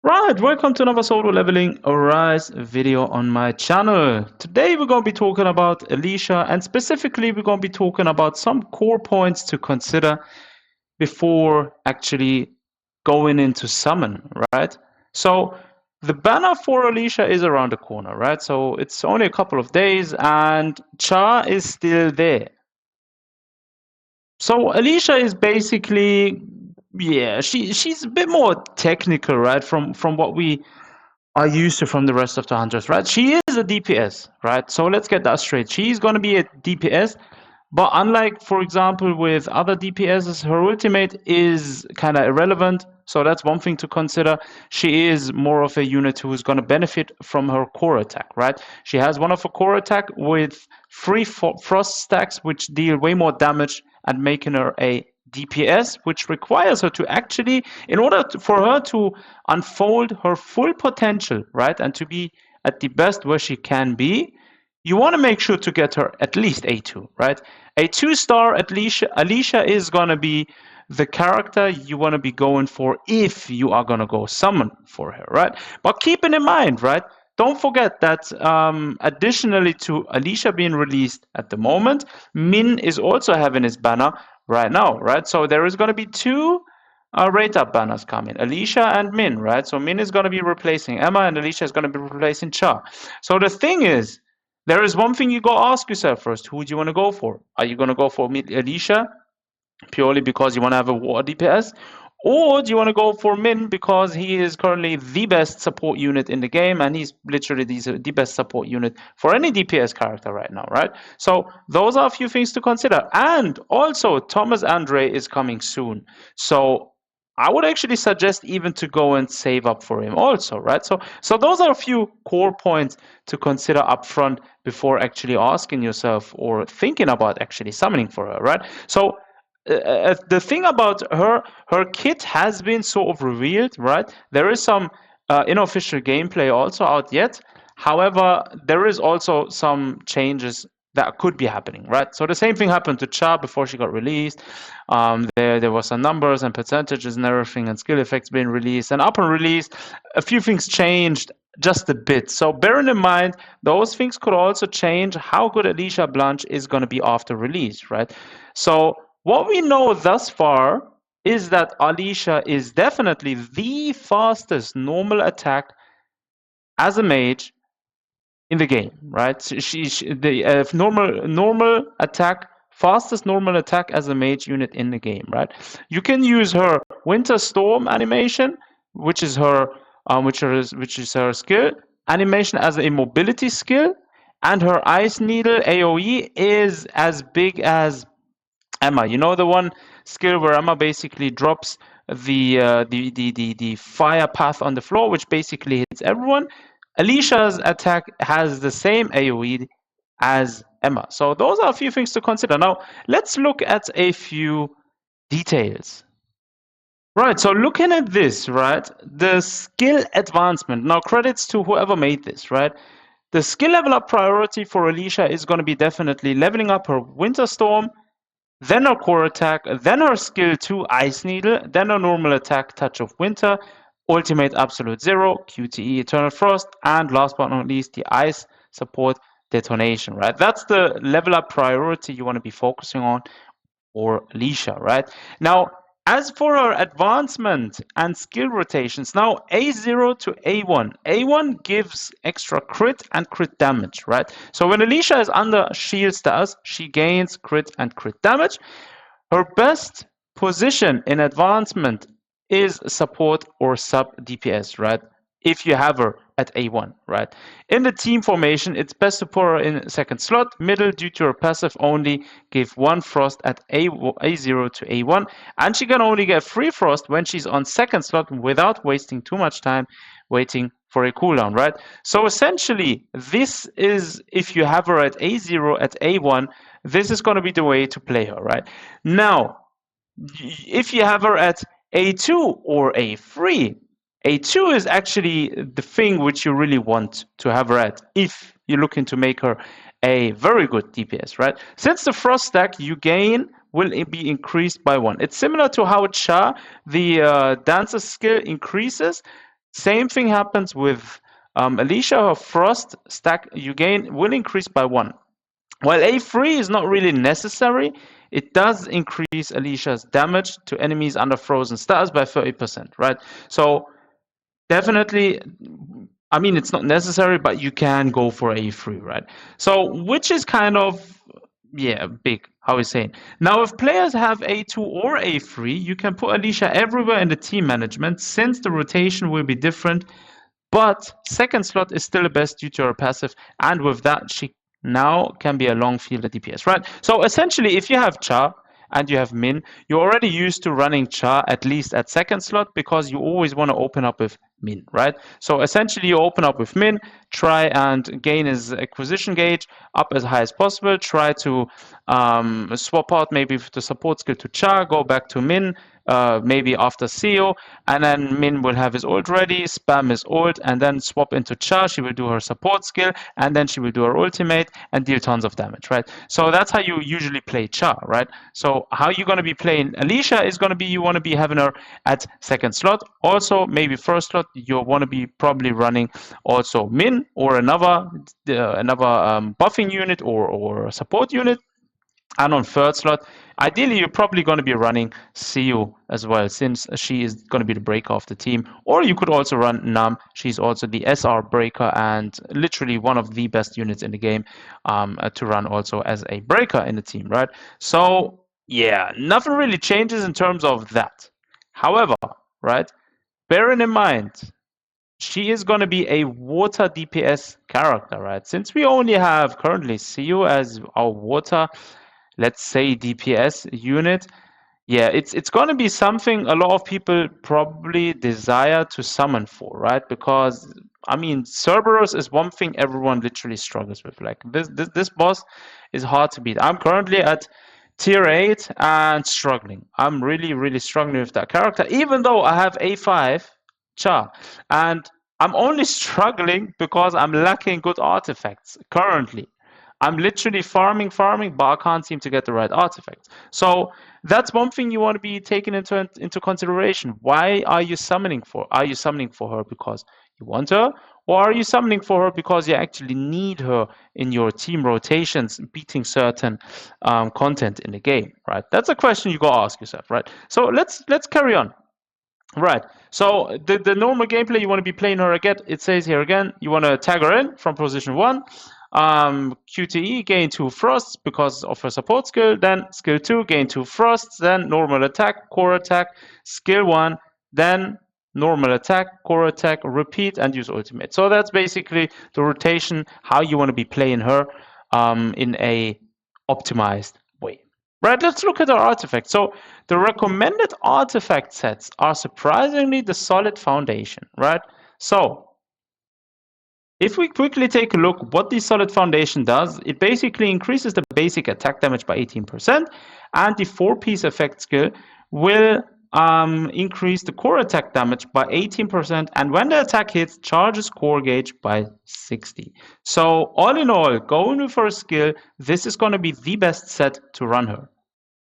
Right, welcome to another solo leveling Arise video on my channel. Today we're going to be talking about Alicia, and specifically we're going to be talking about some core points to consider before actually going into summon, right? So the banner for Alicia is around the corner, right? So it's only a couple of days and Char is still there. So Alicia is basically, yeah, she's a bit more technical, right? From what we are used to from the rest of the hunters, right? She is a DPS, right? So let's get that straight. She's going to be a DPS, but unlike, for example, with other DPSs, her ultimate is kind of irrelevant. So that's one thing to consider. She is more of a unit who's going to benefit from her core attack, right? She has one of her core attack with three frost stacks, which deal way more damage and making her a DPS, which requires her to actually, in order for her to unfold her full potential, right, and to be at the best where she can be, you want to make sure to get her at least A2, right? A 2-star Alicia is going to be the character you want to be going for if you are going to go summon for her, right? But keeping in mind, right, don't forget that additionally to Alicia being released at the moment, Min is also having his banner right now, right? So there is going to be two rate up banners coming, Alicia and Min, right? So Min is going to be replacing Emma and Alicia is going to be replacing Cha. So the thing is, there is one thing you go ask yourself first: who do you want to go for? Are you going to go for Alicia purely because you want to have a war DPS, or do you want to go for Min because he is currently the best support unit in the game and he's literally the best support unit for any DPS character right now, right? So those are a few things to consider. And also, Thomas Andre is coming soon, so I would actually suggest even to go and save up for him also, right? So those are a few core points to consider upfront before actually asking yourself or thinking about actually summoning for her, right? So the thing about her kit has been sort of revealed, right? There is some unofficial gameplay also out yet. However, there is also some changes that could be happening, right? So the same thing happened to Cha before she got released. There were some numbers and percentages and everything, and skill effects being released. And upon release, a few things changed just a bit. So bearing in mind, those things could also change how good Alicia Blanche is going to be after release, right? So what we know thus far is that Alicia is definitely the fastest normal attack as a mage in the game, right? She the normal attack, fastest normal attack as a mage unit in the game, right? You can use her Winter Storm animation, which is her which is her skill animation as a mobility skill, and her Ice Needle AOE is as big as Emma. You know the one skill where Emma basically drops the fire path on the floor, which basically hits everyone. Alicia's attack has the same AoE as Emma. So those are a few things to consider. Now let's look at a few details. Right, so looking at this, right, the skill advancement. Now credits to whoever made this, right? The skill level up priority for Alicia is going to be definitely leveling up her Winter Storm, then her core attack, then her skill 2 Ice Needle, then her normal attack Touch of Winter, ultimate Absolute Zero, QTE Eternal Frost, and last but not least the Ice support Detonation, right? That's the level up priority you want to be focusing on, or Alicia, right? Now, as for our advancement and skill rotations, now A0 to A1. A1 gives extra crit and crit damage, right? So when Alicia is under shield status, she gains crit and crit damage. Her best position in advancement is support or sub DPS, right? If you have her at A1, right? In the team formation, it's best to put her in second slot. Middle, due to her passive only, give 1 frost at A0 to A1. And she can only get 3 frost when she's on second slot without wasting too much time waiting for a cooldown, right? So essentially, this is, if you have her at A0, at A1, this is going to be the way to play her, right? Now, if you have her at A2 or A3, A2 is actually the thing which you really want to have her at if you're looking to make her a very good DPS, right? Since the frost stack you gain will be increased by 1. It's similar to how Cha, the dancer skill, increases. Same thing happens with Alicia. Her frost stack you gain will increase by 1. While A3 is not really necessary, it does increase Alicia's damage to enemies under frozen stars by 30%, right? So definitely, I mean, it's not necessary, but you can go for A3, right? So, which is kind of, yeah, big, how we saying. Now, if players have A2 or A3, you can put Alicia everywhere in the team management since the rotation will be different, but second slot is still the best due to her passive, and with that, she now can be a long fielder DPS, right? So essentially, if you have Cha and you have Min, you're already used to running Cha at least at second slot because you always want to open up with Min, right? So essentially, you open up with Min, try and gain his acquisition gauge up as high as possible, try to swap out maybe the support skill to Cha, go back to Min, maybe after CEO, and then Min will have his ult ready, spam his ult, and then swap into Cha. She will do her support skill, and then she will do her ultimate and deal tons of damage, right? So that's how you usually play Cha, right? So how you're going to be playing Alicia is going to be you want to be having her at second slot. Also, maybe first slot, you want to be probably running also Min or another buffing unit or support unit. And on third slot, ideally, you're probably going to be running Siu as well, since she is going to be the breaker of the team. Or you could also run Nam. She's also the SR breaker and literally one of the best units in the game to run also as a breaker in the team, right? So, yeah, nothing really changes in terms of that. However, right, bearing in mind, she is going to be a water DPS character, right? Since we only have currently Siu as our water, let's say DPS unit, yeah, it's going to be something a lot of people probably desire to summon for, right? Because I mean, Cerberus is one thing everyone literally struggles with. Like this boss is hard to beat. I'm currently at tier 8 and struggling. I'm really struggling with that character, even though I have A5 Cha, and I'm only struggling because I'm lacking good artifacts currently. I'm literally farming, but I can't seem to get the right artifacts. So that's one thing you want to be taking into consideration. Why are you summoning for? Are you summoning for her because you want her, or are you summoning for her because you actually need her in your team rotations, beating certain content in the game? Right. That's a question you gotta ask yourself. Right. So let's carry on. Right. So the normal gameplay, you want to be playing her again. It says here again, you want to tag her in from position 1. QTE, gain 2 frosts because of her support skill. Then skill 2, gain 2 frosts. Then normal attack, core attack. Skill 1, then normal attack, core attack, repeat, and use ultimate. So that's basically the rotation, how you want to be playing her in a optimized way. Right, let's look at our artifacts. So the recommended artifact sets are surprisingly the solid foundation, right? So if we quickly take a look what the solid foundation does, it basically increases the basic attack damage by 18%, and the 4-piece effect skill will increase the core attack damage by 18%, and when the attack hits, charges core gauge by 60. So all in all, going with her skill, this is going to be the best set to run her,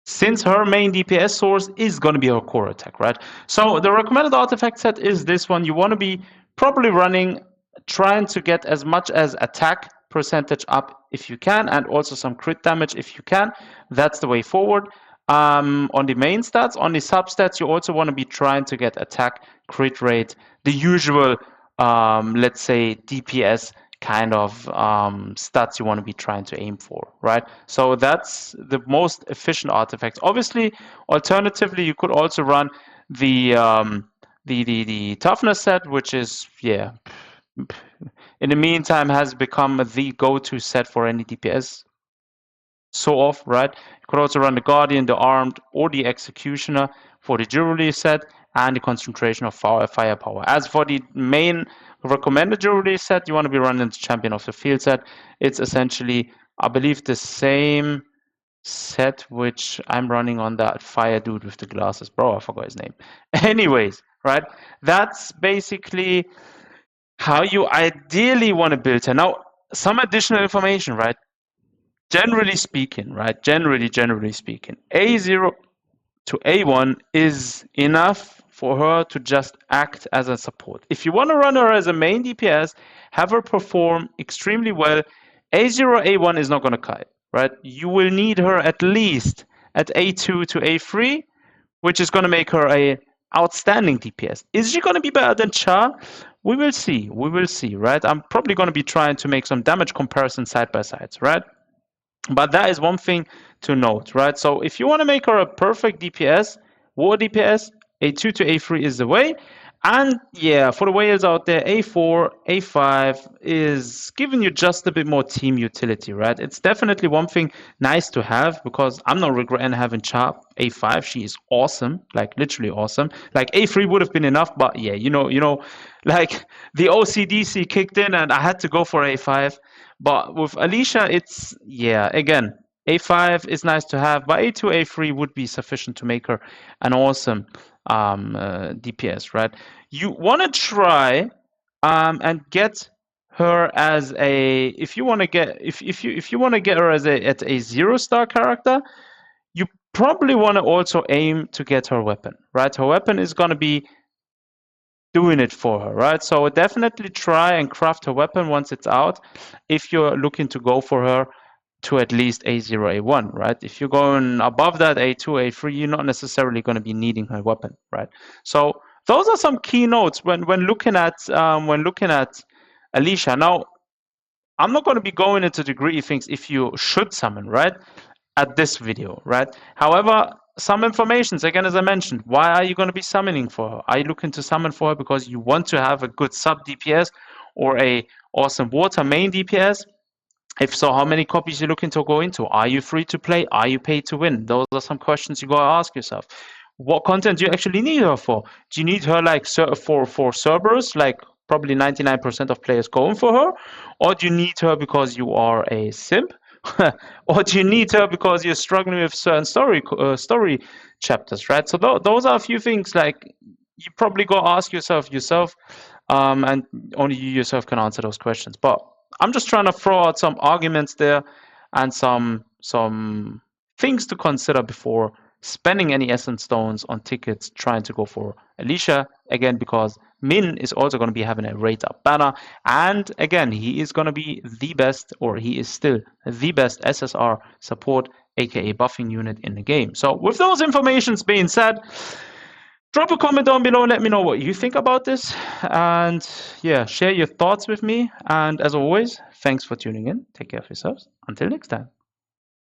since her main DPS source is going to be her core attack, right? So the recommended artifact set is this one. You want to be probably running, trying to get as much as attack percentage up if you can, and also some crit damage if you can. That's the way forward. On the main stats, on the substats, you also want to be trying to get attack, crit rate, the usual, let's say, DPS kind of stats you want to be trying to aim for, right? So that's the most efficient artifacts. Obviously, alternatively, you could also run the toughness set, which is, yeah, in the meantime has become the go-to set for any DPS. So off, right? You could also run the Guardian, the Armed, or the Executioner for the Jewelry set and the Concentration of Firepower. As for the main recommended Jewelry set, you want to be running the Champion of the Field set. It's essentially, I believe, the same set which I'm running on that fire dude with the glasses. Bro, I forgot his name. Anyways, right? That's basically how you ideally want to build her. Now, some additional information, right? Generally speaking, generally speaking, A0 to A1 is enough for her to just act as a support. If you want to run her as a main DPS, have her perform extremely well, A0, A1 is not going to cut it, right? You will need her at least at A2 to A3, which is going to make her a outstanding DPS. Is she going to be better than Cha? We will see. We will see, right? I'm probably going to be trying to make some damage comparison side by sides, right? But that is one thing to note, right? So if you want to make her a perfect DPS, war DPS, A2 to A3 is the way. And yeah, for the whales out there, A4, A5 is giving you just a bit more team utility, right? It's definitely one thing nice to have, because I'm not regretting having Cha A5. She is awesome, like literally awesome. Like A3 would have been enough, but yeah, like the OCDC kicked in and I had to go for A5. But with Alicia, it's, yeah, again, A5 is nice to have, but A2, A3 would be sufficient to make her an awesome DPS, right? You want to try and get her as a, if you want to get her as a 0-star character, you probably want to also aim to get her weapon, right? Her weapon is going to be doing it for her, right? So definitely try and craft her weapon once it's out, if you're looking to go for her to at least A0, A1, right? If you're going above that, A2, A3, you're not necessarily going to be needing her weapon, right? So those are some key notes when looking at Alicia. Now, I'm not going to be going into the gritty things if you should summon, right? At this video, right? However, some informations, again, as I mentioned, why are you going to be summoning for her? Are you looking to summon for her because you want to have a good sub DPS or a awesome water main DPS? If so, how many copies are you looking to go into? Are you free to play? Are you paid to win? Those are some questions you got to ask yourself. What content do you actually need her for? Do you need her like for Cerberus, like probably 99% of players going for her? Or do you need her because you are a simp? Or do you need her because you're struggling with certain story chapters, right? So those are a few things like you probably got to ask yourself, and only you yourself can answer those questions. But I'm just trying to throw out some arguments there and some things to consider before spending any essence stones on tickets trying to go for Alicia, again, because Min is also going to be having a rate up banner, and again, he is going to be the best, or he is still the best SSR support, aka buffing unit in the game. So with those informations being said, drop a comment down below, let me know what you think about this, and yeah, share your thoughts with me. And as always, thanks for tuning in. Take care of yourselves. Until next time.